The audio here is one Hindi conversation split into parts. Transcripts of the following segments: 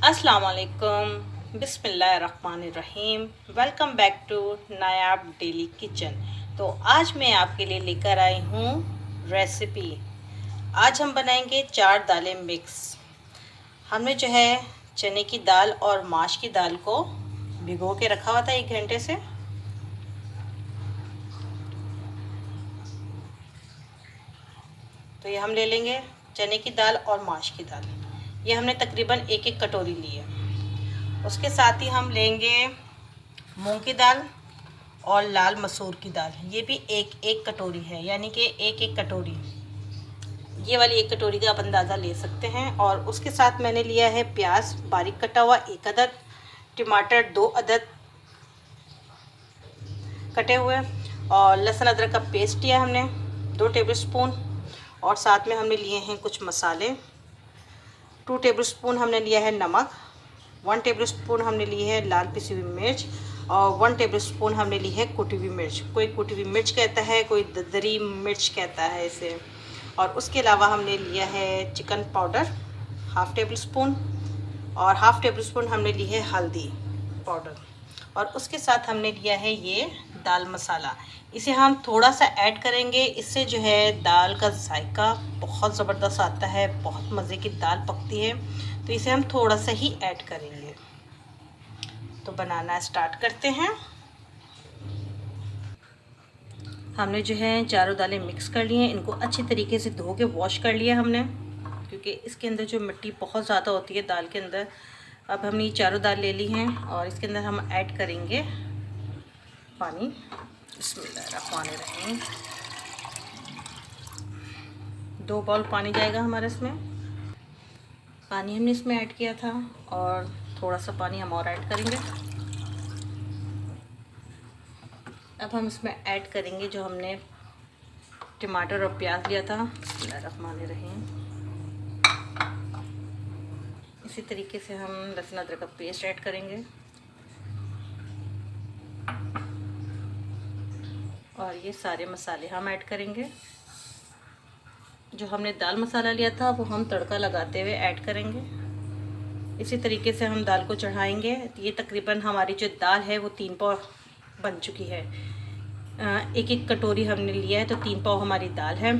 अस्सलाम वालेकुम, बिस्मिल्लाहिर्रहमानिर्रहीम। Welcome back to Nayab daily kitchen. तो आज मैं आपके लिए लेकर आई हूँ रेसिपी। आज हम बनाएंगे 4 दालें मिक्स। हमने जो है चने की दाल और माश की दाल को भिगो के रखा हुआ था 1 घंटे से। तो ये हम ले लेंगे चने की दाल और माश की दाल। ये हमने तकरीबन 1-1 कटोरी ली है। उसके साथ ही हम लेंगे मूंग की दाल और लाल मसूर की दाल। ये भी 1-1 कटोरी है, यानी कि 1-1 कटोरी। ये वाली 1 कटोरी का आप अंदाज़ा ले सकते हैं। और उसके साथ मैंने लिया है प्याज बारीक कटा हुआ 1 अदद, टमाटर 2 अदद कटे हुए, और लहसुन अदरक का पेस्ट लिया हमने 2 टेबलस्पून। और साथ में हमने लिए हैं कुछ मसाले। 2 टेबलस्पून हमने लिया है नमक, 1 टेबलस्पून हमने ली है लाल पिसी हुई मिर्च, और 1 टेबलस्पून हमने ली है कुटी हुई मिर्च। कोई कुटी हुई मिर्च कहता है, कोई दरदरी मिर्च कहता है इसे। और उसके अलावा हमने लिया है चिकन पाउडर 1/2 टेबलस्पून, और 1/2 टेबलस्पून हमने ली है हल्दी पाउडर। और उसके साथ हमने लिया है ये दाल मसाला। इसे हम थोड़ा सा ऐड करेंगे, इससे जो है दाल का जायका बहुत ज़बरदस्त आता है, बहुत मज़े की दाल पकती है। तो इसे हम थोड़ा सा ही ऐड करेंगे। तो बनाना स्टार्ट करते हैं। हमने जो है चारों दालें मिक्स कर ली हैं। इनको अच्छी तरीके से धो के वॉश कर लिया हमने, क्योंकि इसके अंदर जो मिट्टी बहुत ज़्यादा होती है दाल के अंदर। अब हमने ये चारों दाल ले ली हैं और इसके अंदर हम ऐड करेंगे पानी। बिस्मिल्लाहिर्रहमानिर्रहीम। 2 बाउल पानी जाएगा हमारा इसमें। पानी हमने इसमें ऐड किया था और थोड़ा सा पानी हम और ऐड करेंगे। अब हम इसमें ऐड करेंगे जो हमने टमाटर और प्याज लिया था। बिस्मिल्लाहिर्रहमानिर्रहीम। इसी तरीके से हम लहसुन अदरक का पेस्ट ऐड करेंगे, और ये सारे मसाले हम ऐड करेंगे। जो हमने दाल मसाला लिया था वो हम तड़का लगाते हुए ऐड करेंगे। इसी तरीके से हम दाल को चढ़ाएंगे। ये तकरीबन हमारी जो दाल है वो 3 पाव बन चुकी है। 1-1 कटोरी हमने लिया है, तो 3 पाव हमारी दाल है।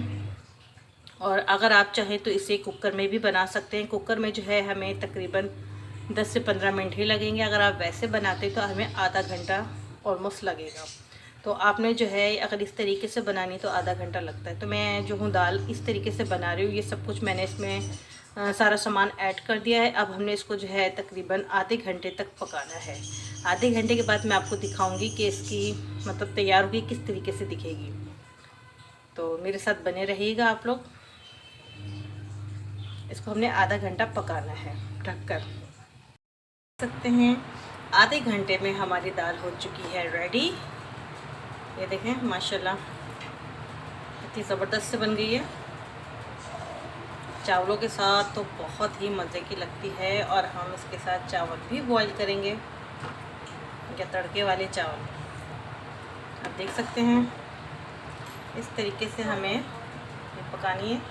और अगर आप चाहें तो इसे कुकर में भी बना सकते हैं। कुकर में जो है हमें तकरीबन 10 से 15 मिनट ही लगेंगे। अगर आप वैसे बनाते तो हमें आधा घंटा ऑलमोस्ट लगेगा। तो आपने जो है अगर इस तरीके से बनानी तो आधा घंटा लगता है। तो मैं जो हूँ दाल इस तरीके से बना रही हूँ। ये सब कुछ मैंने इसमें सारा सामान ऐड कर दिया है। अब हमने इसको जो है तकरीबन आधे घंटे तक पकाना है। आधे घंटे के बाद मैं आपको दिखाऊंगी कि इसकी मतलब तैयार होगी किस तरीके से दिखेगी। तो मेरे साथ बने रहिएगा आप लोग। इसको हमने आधा घंटा पकाना है ढककर। देख सकते हैं आधे घंटे में हमारी दाल हो चुकी है रेडी। ये देखें माशाल्लाह इतनी ज़बरदस्त से बन गई है। चावलों के साथ तो बहुत ही मज़े की लगती है। और हम इसके साथ चावल भी बॉईल करेंगे, या तड़के वाले चावल। आप देख सकते हैं इस तरीके से हमें ये पकानी है।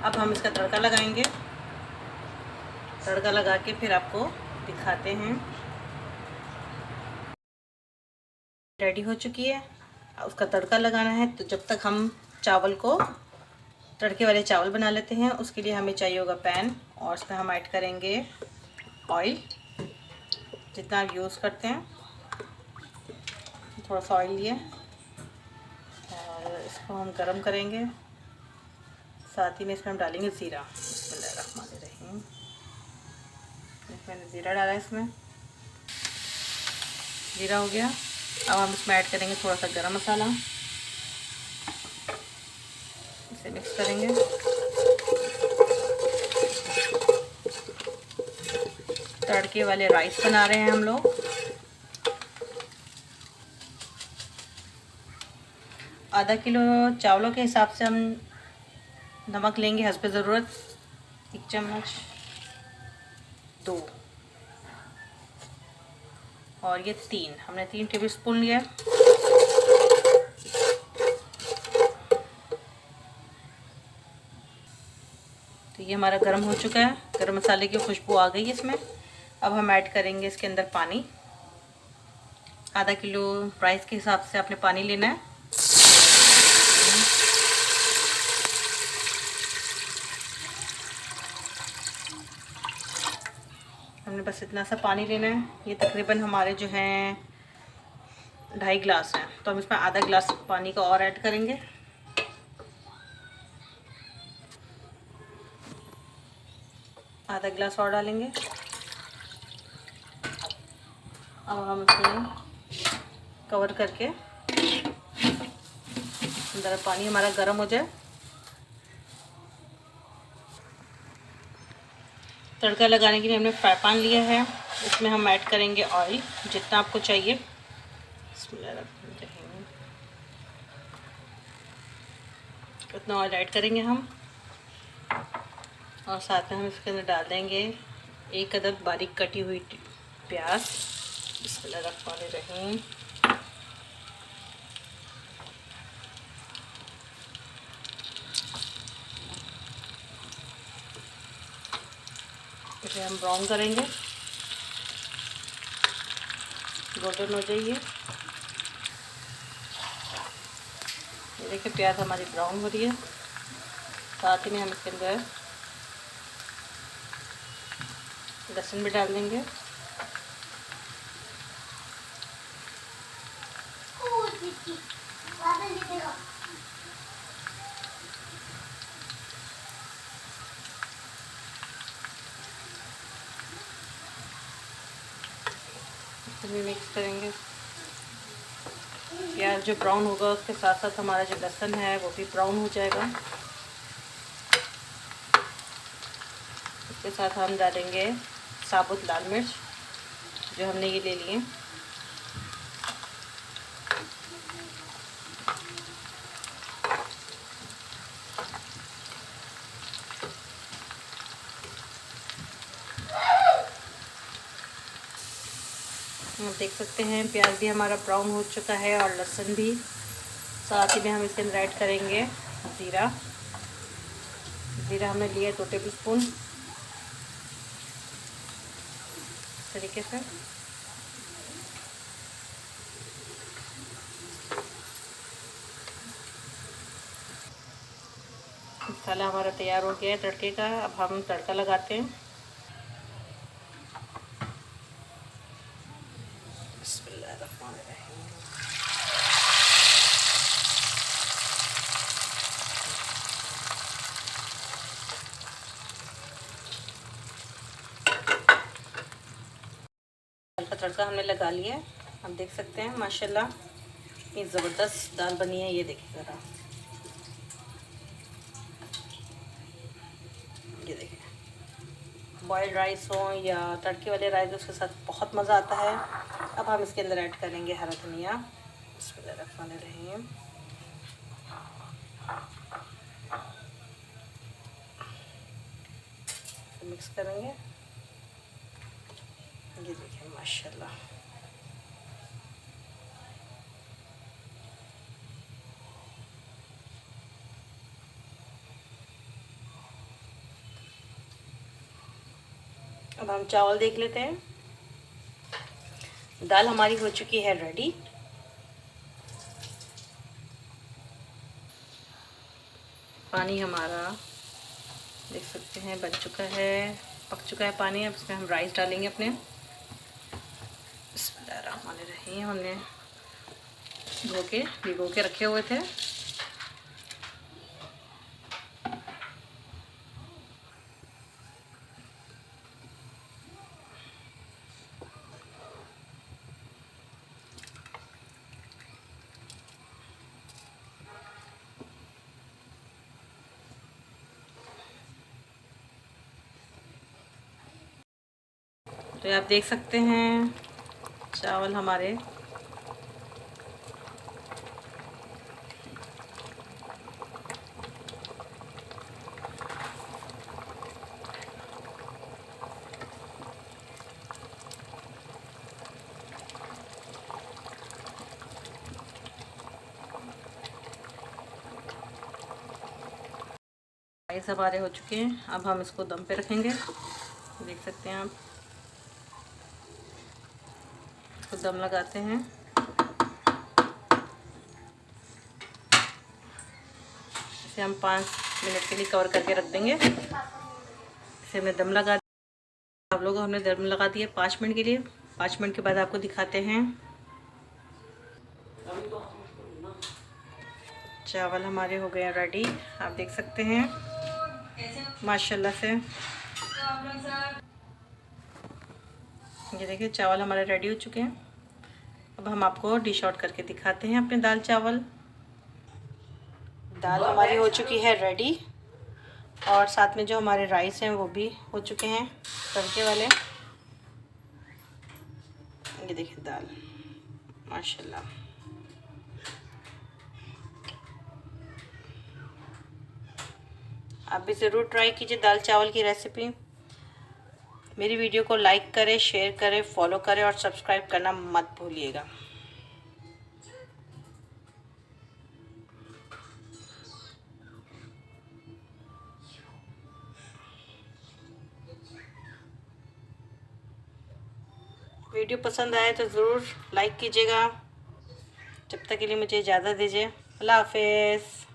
अब हम इसका तड़का लगाएंगे। तड़का लगा के फिर आपको दिखाते हैं। रेडी हो चुकी है, उसका तड़का लगाना है। तो जब तक हम चावल को तड़के वाले चावल बना लेते हैं, उसके लिए हमें चाहिए होगा पैन। और इसमें हम ऐड करेंगे ऑयल, जितना आप यूज़ करते हैं। थोड़ा सा ऑयल लिए और इसको हम गरम करेंगे। साथ ही में इसमें हम डालेंगे ज़ीरा। बिस्मिल्लाहिर्रहमानिर्रहीम। मैंने ज़ीरा डाला, इसमें ज़ीरा हो गया। अब हम इसमें ऐड करेंगे थोड़ा सा गरम मसाला। इसे मिक्स करेंगे। तड़के वाले राइस बना रहे हैं हम लोग। आधा किलो चावलों के हिसाब से हम नमक लेंगे हस्बे ज़रूरत। 1 चम्मच, 2, और ये 3, हमने 3 टेबलस्पून लिया। तो ये हमारा गरम हो चुका है, गरम मसाले की खुशबू आ गई है इसमें। अब हम ऐड करेंगे इसके अंदर पानी। आधा किलो राइस के हिसाब से आपने पानी लेना है। हमने बस इतना सा पानी लेना है। ये तकरीबन हमारे जो हैं 2.5 गिलास हैं, तो हम इसमें आधा गिलास पानी का और ऐड करेंगे। आधा गिलास और डालेंगे। अब हम इसमें कवर करके अंदर पानी हमारा गर्म हो जाए। तड़का लगाने के लिए हमने फ्राई पैन लिया है, इसमें हम ऐड करेंगे ऑयल जितना आपको चाहिए। उतना ऑयल ऐड करेंगे हम, और साथ में हम इसके अंदर डाल देंगे 1 अदद बारीक कटी हुई प्याज। बिस्मिल्लाहिर्रहमानिर्रहीम। इसे हम ब्राउन करेंगे, गोल्डन हो जाइए। ये देखिए प्याज हमारी ब्राउन हो रही है। साथ ही में हम इसके अंदर लहसुन भी डाल देंगे। भी मिक्स करेंगे। प्याज जो ब्राउन होगा उसके साथ साथ हमारा जो लहसुन है वो भी ब्राउन हो जाएगा। इसके साथ हम डालेंगे साबुत लाल मिर्च जो हमने ये ले लिए। देख सकते हैं प्याज भी हमारा ब्राउन हो चुका है और लहसुन भी। साथ ही में हम इसके अंदर ऐड करेंगे ज़ीरा। ज़ीरा हमने लिया 2 टेबल स्पून। इस तरीके से मसाला हमारा तैयार हो गया है तड़के का। अब हम तड़का लगाते हैं। दाल का तड़का हमने लगा लिया है। हम देख सकते हैं माशाल्लाह ये ज़बरदस्त दाल बनी है। ये देखिए ज़रा, ये देखिए बॉइल्ड राइस हो या तड़के वाले राइस उसके साथ बहुत मज़ा आता है। अब हम इसके अंदर ऐड करेंगे हरा धनिया। बिस्मिल्लाहिर्रहमानिर्रहीम। मिक्स करेंगे। ये देखिए माशाल्लाह अब हम चावल देख लेते हैं। दाल हमारी हो चुकी है रेडी। पानी हमारा देख सकते हैं बन चुका है, पक चुका है पानी। अब इसमें हम राइस डालेंगे अपने। बिस्मिल्लाहिर्रहमानिर्रहीम। हमने भिगो के रखे हुए थे। तो आप देख सकते हैं चावल हमारे राइस हमारे हो चुके हैं। अब हम इसको दम पे रखेंगे, देख सकते हैं आप। इसको दम लगाते हैं। इसे हम 5 मिनट के लिए कवर करके रख देंगे। इसे हमने दम लगा दिया। आप लोगों को हमने दम लगा दिया 5 मिनट के लिए। 5 मिनट के बाद आपको दिखाते हैं। चावल हमारे हो गए हैं रेडी, आप देख सकते हैं माशाल्लाह से। ये देखिए चावल हमारे रेडी हो चुके हैं। अब हम आपको डिश आउट करके दिखाते हैं अपने दाल चावल। दाल हमारी हो चुकी है रेडी और साथ में जो हमारे राइस हैं वो भी हो चुके हैं तड़के वाले। ये देखिए दाल माशाल्लाह। आप भी ज़रूर ट्राई कीजिए दाल चावल की रेसिपी। मेरी वीडियो को लाइक करें, शेयर करें, फॉलो करें और सब्सक्राइब करना मत भूलिएगा। वीडियो पसंद आए तो ज़रूर लाइक कीजिएगा। जब तक के लिए मुझे इजाज़त दीजिए। अल्लाह हाफ़िज़।